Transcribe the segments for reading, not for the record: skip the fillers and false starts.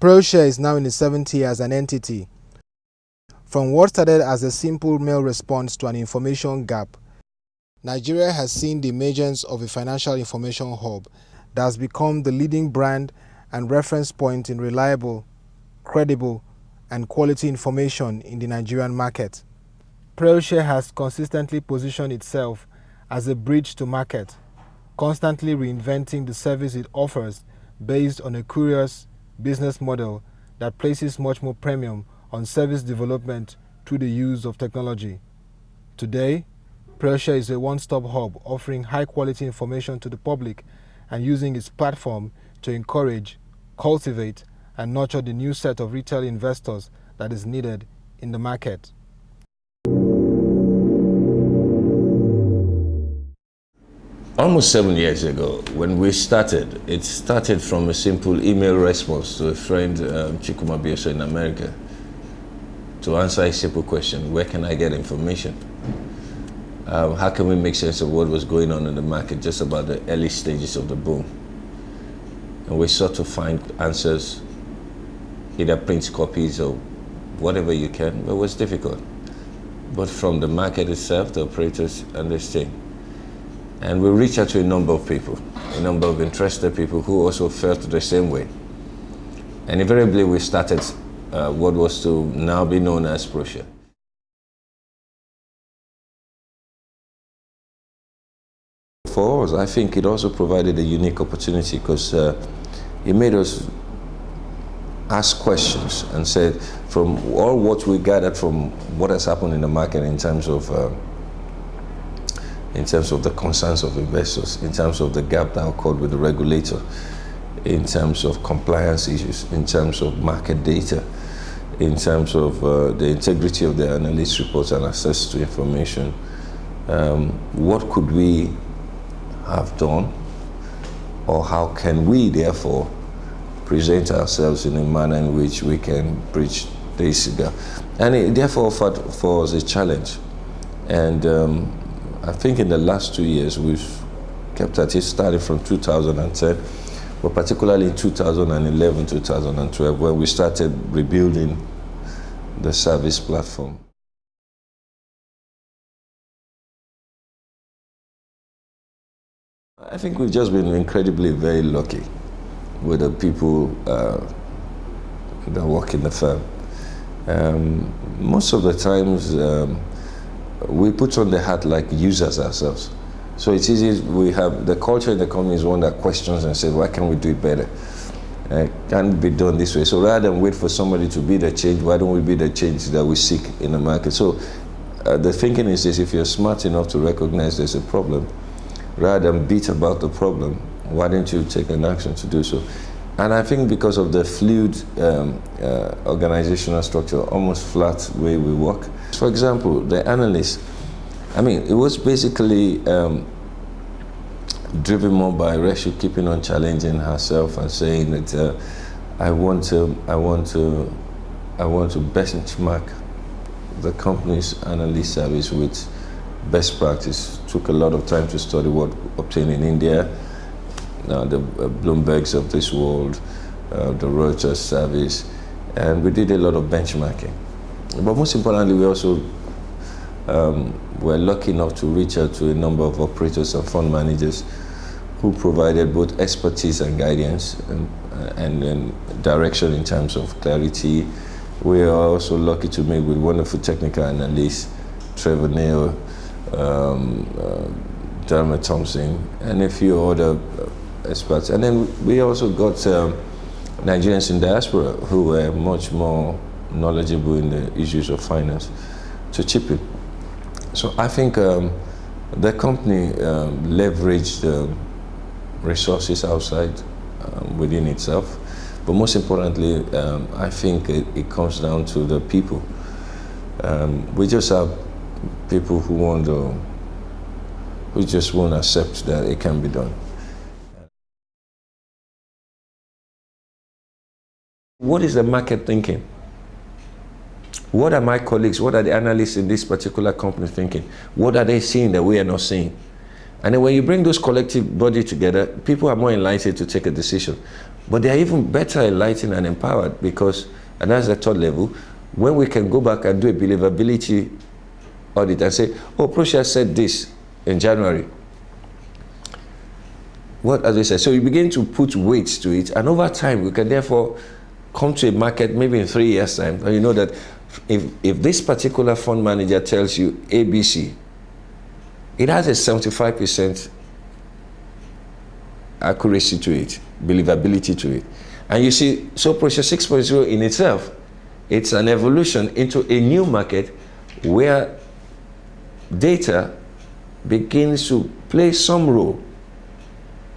Proshare is now in its 7th year as an entity. From what started as a simple mail response to an information gap, Nigeria has seen the emergence of a financial information hub that has become the leading brand and reference point in reliable, credible, and quality information in the Nigerian market. Proshare has consistently positioned itself as a bridge to market, constantly reinventing the service it offers based on a curious business model that places much more premium on service development through the use of technology. Today, Proshare is a one-stop hub offering high-quality information to the public and using its platform to encourage, cultivate, and nurture the new set of retail investors that is needed in the market. Almost 7 years ago, when we started, it started from a simple email response to a friend, Chikuma Bioso in America, to answer a simple question: where can I get information? How can we make sense of what was going on in the market, just about the early stages of the boom? And we sought to find answers, either print copies or whatever you can, but it was difficult. But from the market itself, the operators understand. And we reached out to a number of people, a number of interested people who also felt the same way. And invariably, we started what was to now be known as Proshare. For us, I think it also provided a unique opportunity because it made us ask questions and said, from all what we gathered from what has happened in the market in terms of the concerns of investors, in terms of the gap that occurred with the regulator, in terms of compliance issues, in terms of market data, in terms of the integrity of the analyst reports and access to information, what could we have done, or how can we therefore present ourselves in a manner in which we can bridge this gap? And it therefore offered for us a challenge. And I think in the last 2 years we've kept at it, starting from 2010, but particularly in 2011, 2012, when we started rebuilding the service platform. I think we've just been incredibly very lucky with the people that work in the firm. Most of the times, we put on the hat like users ourselves. So it's easy, we have, the culture in the company is one that questions and says, why can't we do it better? Can it be done this way? So rather than wait for somebody to be the change, why don't we be the change that we seek in the market? So the thinking is this: if you're smart enough to recognize there's a problem, rather than beat about the problem, why don't you take an action to do so? And I think because of the fluid organizational structure, almost flat way we work. For example, the analyst, I mean, it was basically driven more by Rachel keeping on challenging herself and saying that I want to benchmark the company's analyst service with best practice. Took a lot of time to study what obtained in India, the Bloombergs of this world, the Reuters service, and we did a lot of benchmarking. But most importantly, we also were lucky enough to reach out to a number of operators and fund managers who provided both expertise and guidance and direction in terms of clarity. We are also lucky to meet with wonderful technical analysts, Trevor Neal, Dermot Thompson, and a few other experts. And then we also got Nigerians in diaspora who were much more knowledgeable in the issues of finance to chip in. So I think the company leveraged resources outside within itself, but most importantly, I think it comes down to the people. We just have people who just won't accept that it can be done. What is the market thinking? What are my colleagues, what are the analysts in this particular company thinking? What are they seeing that we are not seeing? And then when you bring those collective body together, people are more enlightened to take a decision. But they are even better enlightened and empowered because, and that's the third level, when we can go back and do a believability audit and say, oh, Proshare said this in January. What, as I said, so you begin to put weights to it, and over time we can therefore come to a market maybe in 3 years' time, and you know that if this particular fund manager tells you ABC, it has a 75% accuracy to it, believability to it. And you see, so Proshare 6.0 in itself, it's an evolution into a new market where data begins to play some role,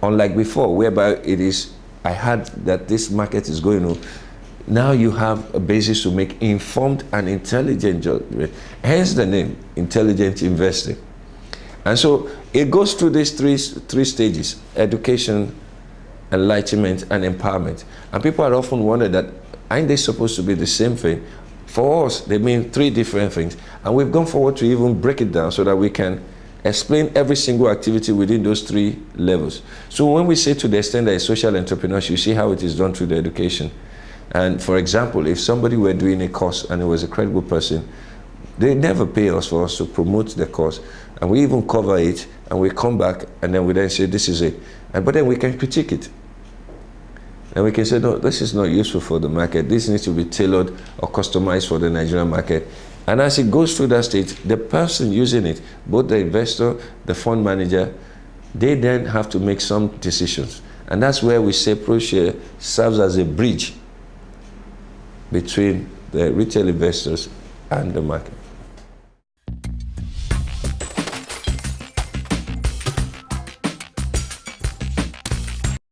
unlike before, whereby it is, I heard that this market is going on. Now you have a basis to make informed and intelligent judgment, hence the name, intelligent investing. And so it goes through these three stages: education, enlightenment, and empowerment. And people are often wondering that, aren't they supposed to be the same thing? For us, they mean 3 different things. And we've gone forward to even break it down so that we can explain every single activity within those 3 levels. So when we say to the extent that it's social entrepreneurship, you see how it is done through the education. And for example, if somebody were doing a course and it was a credible person, they never pay us for us to promote the course. And we even cover it, and we come back, and then we then say, this is it. But then we can critique it. And we can say, no, this is not useful for the market. This needs to be tailored or customized for the Nigerian market. And as it goes through that stage, the person using it, both the investor, the fund manager, they then have to make some decisions. And that's where we say Proshare serves as a bridge between the retail investors and the market.